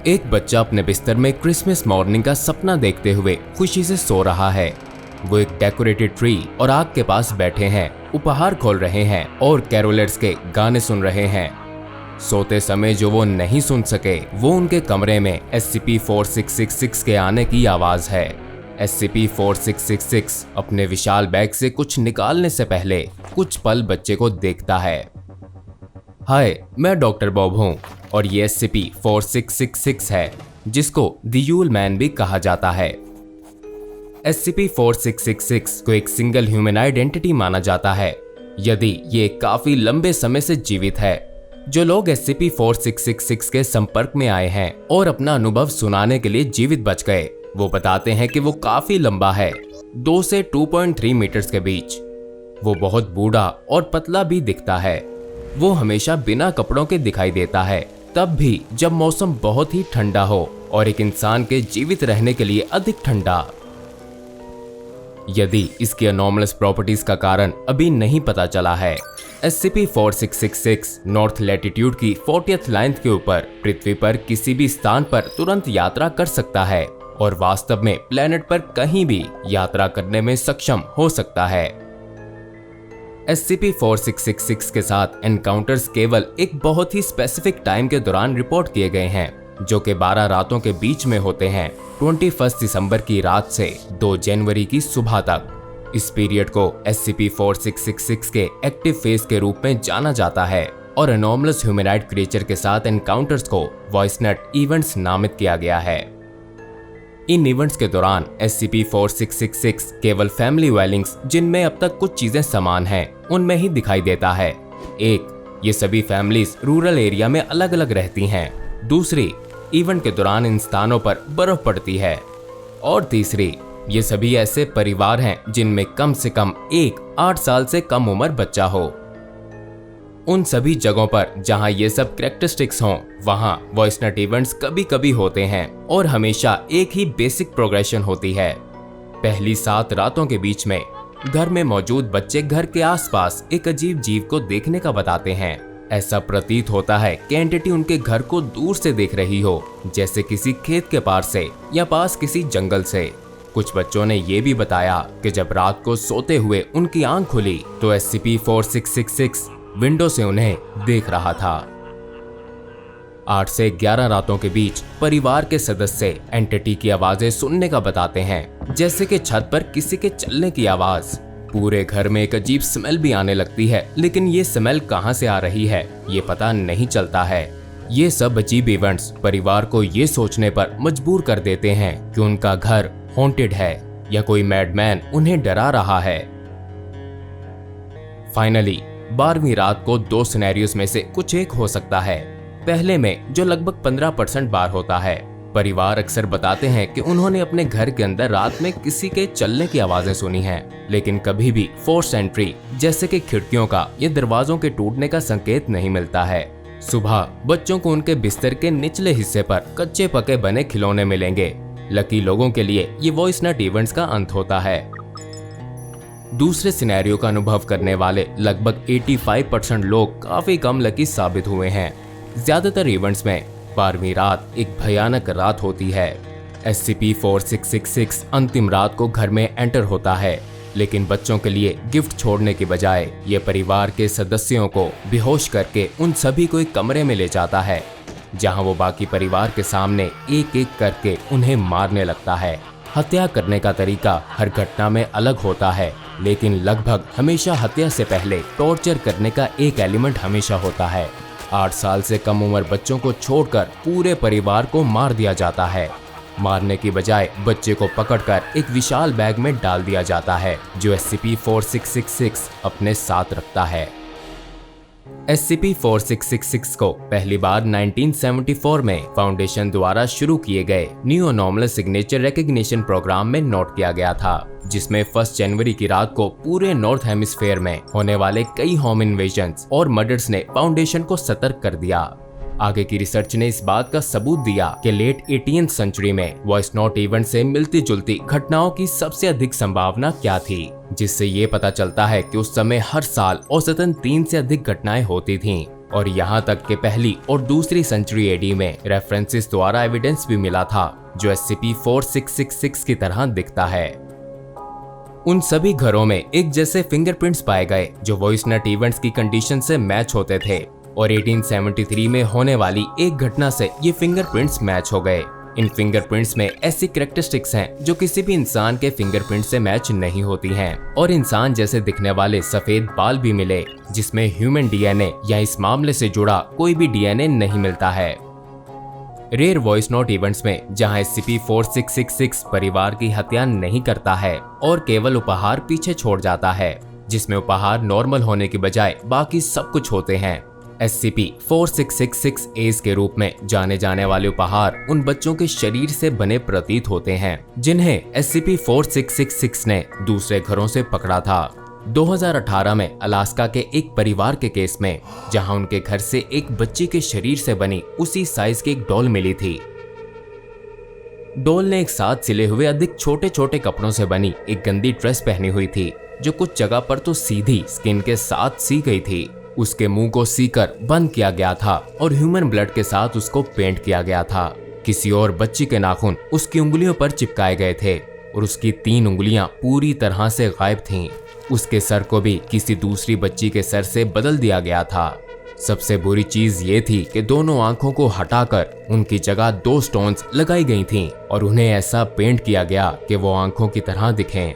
एक बच्चा अपने बिस्तर में क्रिसमस मॉर्निंग का सपना देखते हुए खुशी से सो रहा है। वो एक डेकोरेटेड ट्री और आग के पास बैठे हैं, उपहार खोल रहे हैं और कैरोलर्स के गाने सुन रहे हैं। सोते समय जो वो नहीं सुन सके वो उनके कमरे में SCP-4666 के आने की आवाज है। SCP-4666 अपने विशाल बैग से कुछ निकालने से पहले कुछ पल बच्चे को देखता है। हाय, मैं डॉक्टर बॉब हूँ और ये SCP-4666 है, जिसको द यूल मैन भी कहा जाता है। SCP-4666 को एक सिंगल ह्यूमन आइडेंटिटी माना जाता है यदि ये काफी लंबे समय से जीवित है। जो लोग SCP-4666 के संपर्क में आए हैं और अपना अनुभव सुनाने के लिए जीवित बच गए, वो बताते हैं कि वो काफी लंबा है, 2 से 2.3 मीटर्स के बीच। वो बहुत बूढ़ा और पतला भी दिखता है। वो हमेशा बिना कपड़ों के दिखाई देता है, तब भी जब मौसम बहुत ही ठंडा हो और एक इंसान के जीवित रहने के लिए अधिक ठंडा। यदि इसकी अनॉमलस प्रॉपर्टीज का कारण अभी नहीं पता चला है। SCP-4666 नॉर्थ लैटिट्यूड की 40th लाइन के ऊपर पृथ्वी पर किसी भी स्थान पर तुरंत यात्रा कर सकता है और वास्तव में प्लेनेट पर कहीं भी यात्रा करने में सक्षम हो सकता है। SCP-4666 के साथ एनकाउंटर्स केवल एक बहुत ही स्पेसिफिक टाइम के दौरान रिपोर्ट किए गए हैं, जो कि 12 रातों के बीच में होते हैं, 21 दिसंबर की रात से 2 जनवरी की सुबह तक। इस पीरियड को SCP-4666 के एक्टिव फेज के रूप में जाना जाता है और एनॉमलस ह्यूमनॉइड क्रिएचर के साथ एनकाउंटर्स को वॉइसनेट इवेंट्स नामित किया गया है। इन इवेंट्स के दौरान SCP-4666 केवल फैमिली वेलिंग्स, जिनमें अब तक कुछ चीजें समान हैं, उनमें ही दिखाई देता है। एक, ये सभी फैमिलीज रूरल एरिया में अलग अलग रहती हैं। दूसरी, इवेंट के दौरान इन स्थानों पर बर्फ पड़ती है। और तीसरी, ये सभी ऐसे परिवार हैं जिनमें कम से कम एक 8 साल से कम उम्र बच्चा हो। उन सभी जगहों पर जहां ये सब कैरेक्टरिस्टिक्स हों, वहां वॉइसनेट इवेंट्स कभी कभी होते हैं और हमेशा एक ही बेसिक प्रोग्रेशन होती है। पहली 7 रातों के बीच में घर में मौजूद बच्चे घर के आसपास एक अजीब जीव को देखने का बताते हैं। ऐसा प्रतीत होता है कि एंटिटी उनके घर को दूर से देख रही हो, जैसे किसी खेत के पार से या पास किसी जंगल से। कुछ बच्चों ने ये भी बताया कि जब रात को सोते हुए उनकी आंख खुली तो SCP-4666 विंडो से उन्हें देख रहा था। 8 से 11 रातों के बीच परिवार के सदस्य एंटिटी की आवाजें सुनने का बताते हैं, जैसे कि छत पर किसी के चलने की आवाज। पूरे घर में एक अजीब स्मेल भी आने लगती है, लेकिन ये स्मेल कहां से आ रही है ये पता नहीं चलता है। ये सब अजीब इवेंट्स परिवार को ये सोचने पर मजबूर कर देते हैं कि उनका घर हॉन्टेड है या कोई मैडमैन उन्हें डरा रहा है। फाइनली 12वीं रात को 2 सिनेरियोस में से कुछ एक हो सकता है। पहले में, जो लगभग 15% बार होता है, परिवार अक्सर बताते हैं कि उन्होंने अपने घर के अंदर रात में किसी के चलने की आवाजें सुनी हैं, लेकिन कभी भी फोर्स एंट्री जैसे कि खिड़कियों का या दरवाजों के टूटने का संकेत नहीं मिलता है। सुबह बच्चों को उनके बिस्तर के निचले हिस्से पर कच्चे पके बने खिलौने मिलेंगे। लकी लोगों के लिए ये वॉइसनेट इवेंट्स का अंत होता है। दूसरे सिनेरियो का अनुभव करने वाले लगभग 85% लोग काफी कम लकी साबित हुए हैं। ज्यादातर इवेंट्स में 12वीं रात एक भयानक रात होती है। SCP-4666 अंतिम रात को घर में एंटर होता है, लेकिन बच्चों के लिए गिफ्ट छोड़ने की बजाय ये परिवार के सदस्यों को बेहोश करके उन सभी को एक कमरे में ले जाता है, जहां वो बाकी परिवार के सामने एक एक करके उन्हें मारने लगता है। हत्या करने का तरीका हर घटना में अलग होता है, लेकिन लगभग हमेशा हत्या से पहले टॉर्चर करने का एक एलिमेंट हमेशा होता है। 8 साल से कम उम्र बच्चों को छोड़कर पूरे परिवार को मार दिया जाता है। मारने की बजाय बच्चे को पकड़कर एक विशाल बैग में डाल दिया जाता है, जो SCP-4666 अपने साथ रखता है। SCP-4666 को पहली बार 1974 में फाउंडेशन द्वारा शुरू किए गए न्यू अनॉमलस सिग्नेचर रिकॉग्निशन प्रोग्राम में नोट किया गया था, जिसमें 1 जनवरी की रात को पूरे नॉर्थ हेमिस्फेयर में होने वाले कई होम इन्वेजन्स और मर्डर्स ने फाउंडेशन को सतर्क कर दिया। आगे की रिसर्च ने इस बात का सबूत दिया कि लेट 18th सेंचुरी में वॉइस नोट इवेंट से मिलती जुलती घटनाओं की सबसे अधिक संभावना क्या थी, जिससे ये पता चलता है कि उस समय हर साल औसतन 3 से अधिक घटनाएं होती थीं। और यहाँ तक कि पहली और दूसरी सेंचुरी एडी में रेफरेंसेस द्वारा एविडेंस भी मिला था जो SCP-4666 की तरह दिखता है। उन सभी घरों में एक जैसे फिंगरप्रिंट्स पाए गए जो वॉइसनेट इवेंट्स की कंडीशन से मैच होते थे और 1873 में होने वाली एक घटना से ये फिंगरप्रिंट्स मैच हो गए। इन फिंगरप्रिंट्स में ऐसी कैरेक्टरिस्टिक्स हैं जो किसी भी इंसान के फिंगरप्रिंट से मैच नहीं होती हैं और इंसान जैसे दिखने वाले सफेद बाल भी मिले जिसमें ह्यूमन डीएनए या इस मामले से जुड़ा कोई भी डीएनए नहीं मिलता है। रेयर वॉइस नोट इवेंट्स में जहां SCP-4666 परिवार की हत्या नहीं करता है और केवल उपहार पीछे छोड़ जाता है, जिसमें उपहार नॉर्मल होने की बजाय बाकी सब कुछ होते हैं। SCP-4666 एस के रूप में जाने जाने वाले उपहार उन बच्चों के शरीर से बने प्रतीत होते हैं जिन्हें SCP-4666 ने दूसरे घरों से पकड़ा था। 2018 में अलास्का के एक परिवार के केस में जहां उनके घर से एक बच्ची के शरीर से बनी उसी साइज की एक डॉल मिली थी। डॉल ने एक साथ सिले हुए अधिक छोटे छोटे कपड़ों से बनी एक गंदी ड्रेस पहनी हुई थी जो कुछ जगह पर तो सीधी स्किन के साथ सी गई थी। उसके मुंह को सीकर बंद किया गया था और ह्यूमन ब्लड के साथ उसको पेंट किया गया था। किसी और बच्ची के नाखून उसकी उंगलियों पर चिपकाए गए थे और उसकी 3 उंगलियां पूरी तरह से गायब थीं। उसके सर को भी किसी दूसरी बच्ची के सर से बदल दिया गया था। सबसे बुरी चीज ये थी कि दोनों आंखों को हटाकर उनकी जगह 2 स्टोन्स लगाई गई थीं और उन्हें ऐसा पेंट किया गया कि वो आंखों की तरह दिखें।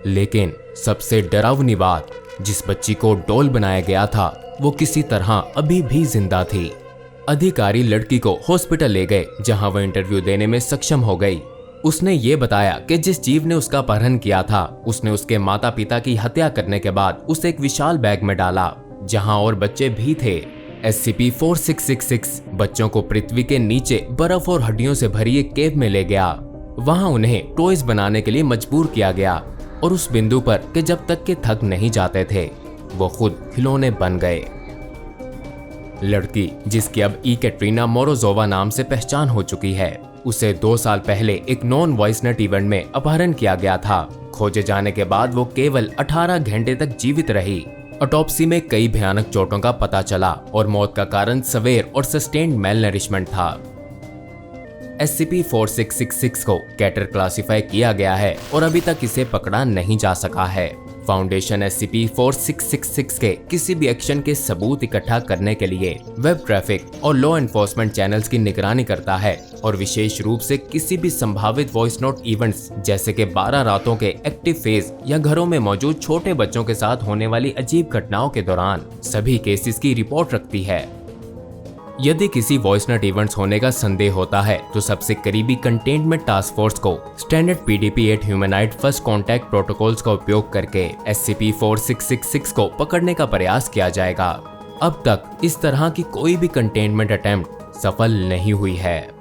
लेकिन सबसे डरावनी बात, जिस बच्ची को डॉल बनाया गया था वो किसी तरह अभी भी जिंदा थी। अधिकारी लड़की को हॉस्पिटल ले गए जहां वह इंटरव्यू देने में सक्षम हो गई। उसने ये बताया कि जिस जीव ने उसका अपहरण किया था उसने उसके माता पिता की हत्या करने के बाद उसे एक विशाल बैग में डाला जहां और बच्चे भी थे। SCP-4666 बच्चों को पृथ्वी के नीचे बर्फ और हड्डियों से भरी एक केव में ले गया। वहां उन्हें टॉयज बनाने के लिए मजबूर किया गया और उस बिंदु पर कि जब तक के थक नहीं जाते थे वो खुद खिलौने बन गए। लड़की, जिसकी अब कैटरीना मोरोजोवा नाम से पहचान हो चुकी है, उसे 2 साल पहले एक नॉन वॉइसनेट इवेंट में अपहरण किया गया था। खोजे जाने के बाद वो केवल 18 घंटे तक जीवित रही। ऑटोप्सी में कई भयानक चोटों का पता चला और मौत का कारण सवेयर और सस्टेन्ड मेलनरिशमेंट था। SCP-4666 को कैटर क्लासिफाई किया गया है और अभी तक इसे पकड़ा नहीं जा सका है। फाउंडेशन SCP-4666 के किसी भी एक्शन के सबूत इकट्ठा करने के लिए वेब ट्रैफिक और लॉ एनफोर्समेंट चैनल्स की निगरानी करता है और विशेष रूप से किसी भी संभावित वॉइस नोट इवेंट्स जैसे कि 12 रातों के एक्टिव फेज या घरों में मौजूद छोटे बच्चों के साथ होने वाली अजीब घटनाओं के दौरान सभी केसेस की रिपोर्ट रखती है। यदि किसी वॉइसनेट इवेंट्स होने का संदेह होता है तो सबसे करीबी कंटेनमेंट टास्क फोर्स को standard PDP-8 humanoid first contact protocols का उपयोग करके SCP-4666 को पकड़ने का प्रयास किया जाएगा। अब तक इस तरह की कोई भी कंटेनमेंट अटेम्प्ट सफल नहीं हुई है।